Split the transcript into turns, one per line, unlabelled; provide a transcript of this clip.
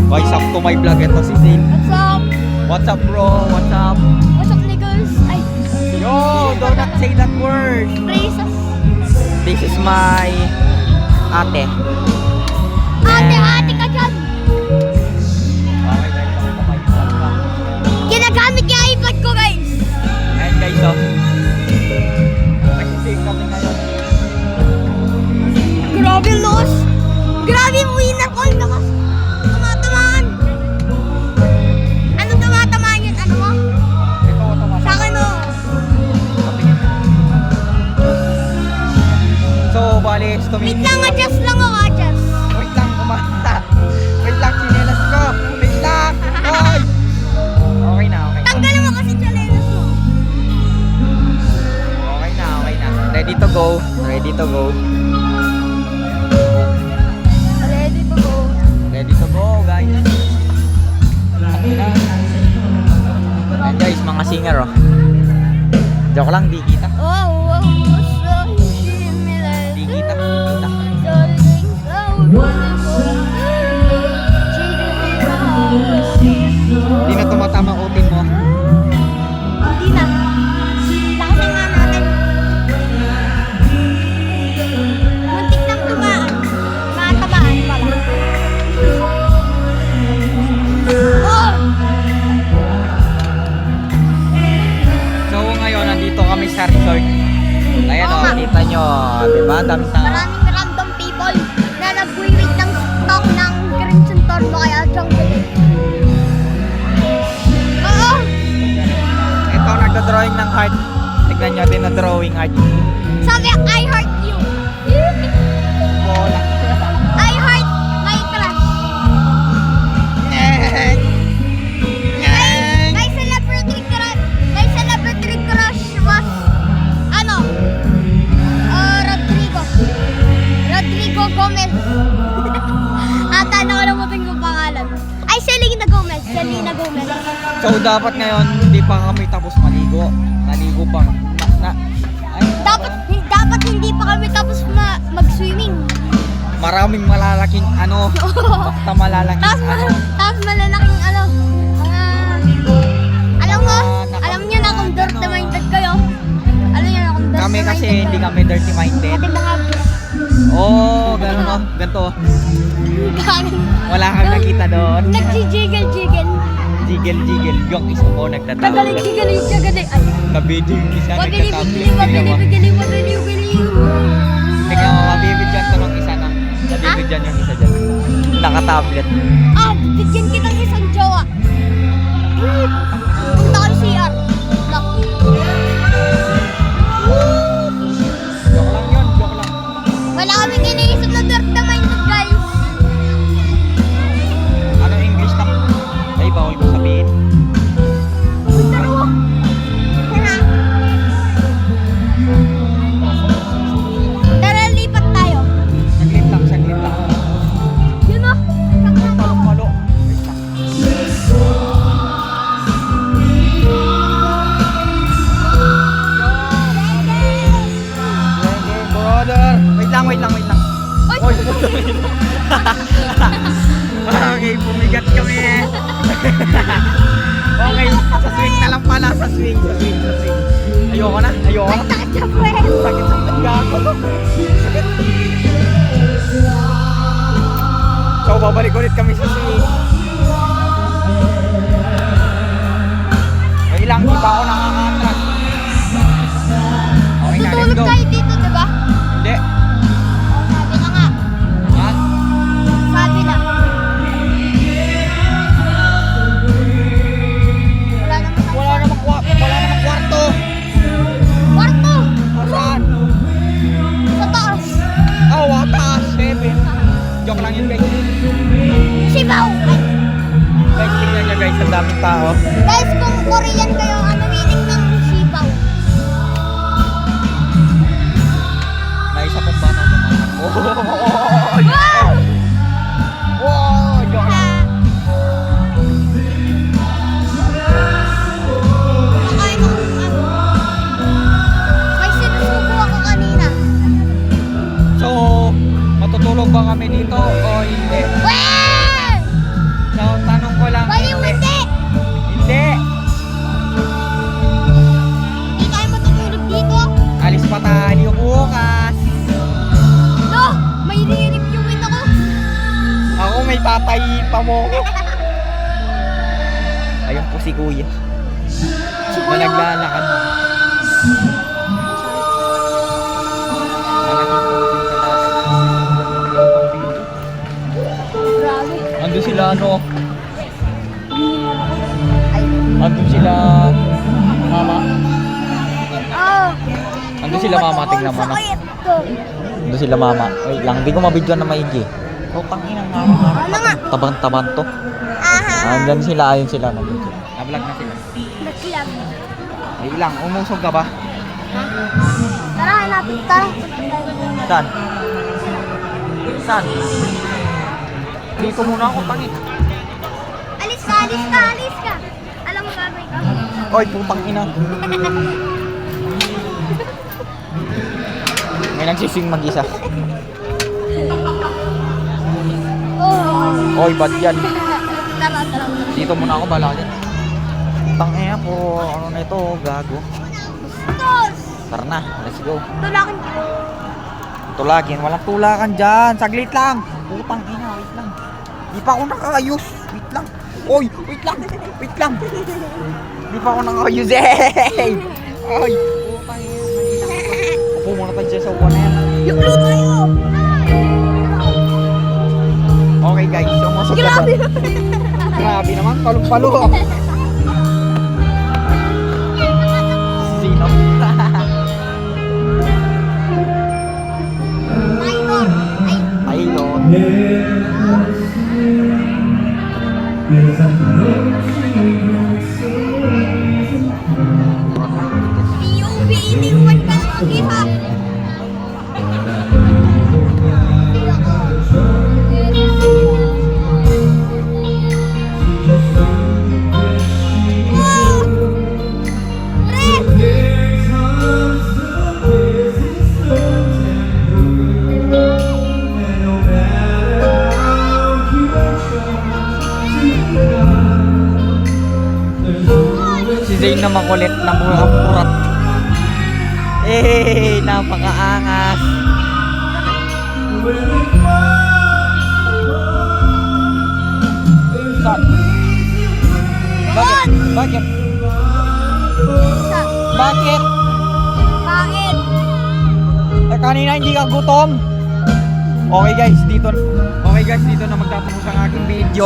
Guys, up to my vlog. Ito si Zane.
What's up?
What's up, bro? What's up?
What's up, niggas? Ay,
Yo, do not say that word.
praises.
This is my ate.
Ate ka dyan.
Okay, guys. Pakita my vlog pa.
Ginagamit niya iPad ko, guys.
Ayan, guys, oh. Nagsisave kami ngayon.
Grabe, Los. Grabe, winner call na kasi. Tumatamaan. Ano tumatamaan yun? Ano mo?
Ito, automatic.
Sa akin, oh.
So, bali,
Wait lang, adjust lang ako, adjust.
Wait lang, kumanta. Wait lang, chinelas ko. Wait lang. Oy! Okay na, okay na.
Tanggalin mo kasi chalenos mo.
Okay na, okay na. Ready to go. Ready to go.
Ready to go.
Ready to go, guys. Ayan, guys, mga singer, oh. Joke lang, di kita.
Oh, so similar.
Di kita, di kita. Di na tumatama utin mo.
Hindi na. Lakasin nga natin. Muntik nang tumaan. Matamaan pala. Oh!
So, ngayon, nandito kami sa resort. Ayan,
Oo
oh,
nga.
kita nyo. Diba? Ang daming tao.
Maraming random people na nag-wait ng stock ng Crimson Torno kaya jungle. Oo!
Ito, nagda-drawing ng heart. Tignan nyo din na drawing heart.
Sabi, I heart you.
Bola.
I heart my crush. My celebrity crush was ano? Rodrigo Gomez. Ata nakalimutan yung pangalan. Ay, Selena Gomez.
So, dapat ngayon, hindi pa kami tapos maligo. Naligo pa. Ay,
Dapat hindi pa kami tapos mag-swimming.
maraming malalaking ano. Basta malalaking ano.
Tapos malalaking ano. Alam niyo na kung dirty minded kayo. Alam niyo na kung dirty
Kami kasi
minded
hindi
kayo.
kami dirty minded.
Ate mga
Oh, gano'n oh. Ganito oh. Wala kang nakita doon.
nag-jiggle.
Jiggle. Yung isa mo nagtatawag.
Tagalig. Ay.
Kabidyo yung isa nagtatawag.
Wabili.
Tingnan mo, mabibidyan to ng isa na. Mabibidyan yung isa dyan. Naka-tablet.
Ah, bigyan kitang isang jowa. Punta ka sa CR. Lock.
Joke lang yun, joke lang.
Wala kaming iniisip na dirty minded, guys.
Ano English na? Ay, bawal ko sabihin.
Tara, lipat tayo.
Saglit lang.
Yun o.
Malo. Wait lang. Sige, brother. Wait lang.
Oy,
Oy, okay, pumigat kami. Okay, sa swing na lang pala. Sa swing. Ayoko na.
sakit sa puwet.
Sakit sa pagkako. Sakit. So, babalik ulit kami sa swing. Okay lang, di pa ako nakaka-attract. Okay na, let's
Tutulog
go.
tayo dito, diba?
Hindi.
Sabi na nga.
Yan.
Sabi na. Wala namang
Kwarto.
kwarto.
Saan?
Sa taas.
Oh, taas. 7. Joke lang yun, guys.
Sibaw. Ay,
Guys, tingnan nyo guys, ang daming tao.
guys, kung Korean kayo, ano meaning ng sibaw?
May isa pong bata tumatakbo.
Wow!
Oh, joke lang.
Nakain akong ano. May sinusubo ako kanina.
So, matutulog ba kami dito o hindi?
Weh!
Sa ay tatayin pa mo. Ayun po si kuya. Na naglalakad. Malaking putin sa
Grabe.
Andun sila ano? Andun sila mama.
Oh.
Andun sila mama, tingnan mo na.
Sakit.
Andun sila mama. Wait lang, hindi ko mabidyoan na maigi. Putang ina nga.
Ano nga?
Tabang-taban to.
Aha.
Andyan sila, ayun sila mabidyo. Nablog na sila.
Naglag.
Wait lang, umusog ka ba?
Tara, hanapin ka.
Saan? Saan? Dito muna ako, tangi.
Alis ka, alis ka, alis ka. Alam mo gagawin ka?
Oy, putang ina. May nagsising mag-isa.
Oh.
Oy, bad yan.
Tara, tara.
Dito muna ako, bala yan. Putang ina po, ano na ito, gago.
Tos!
Tara na, let's go.
Tulakin ka.
Tulakin, walang tulakan dyan. Saglit lang. Putang ina, wait lang. Di pa ako nakakayos. Wait lang. Oy, wait lang. Wait lang. Di pa ako nakakayos eh. Ay, putang ina. Upo muna tayo dyan sa upo na yan.
Yung luto tayo.
Okay guys, so masok na
Grabe.
doon. Grabe naman, palong-palo. Sino?
Taylor. Ay,
Ayun.
POV, iniwan ka na mag-isa. Wow! Red!
Si Zane na makulit na murap-murat. Eh, napakaangas. Saan? Bakit? Bakit?
Isa.
Bakit?
Kain.
Eh, kanina hindi ka gutom. Okay guys, dito na magtatapos ang aking video.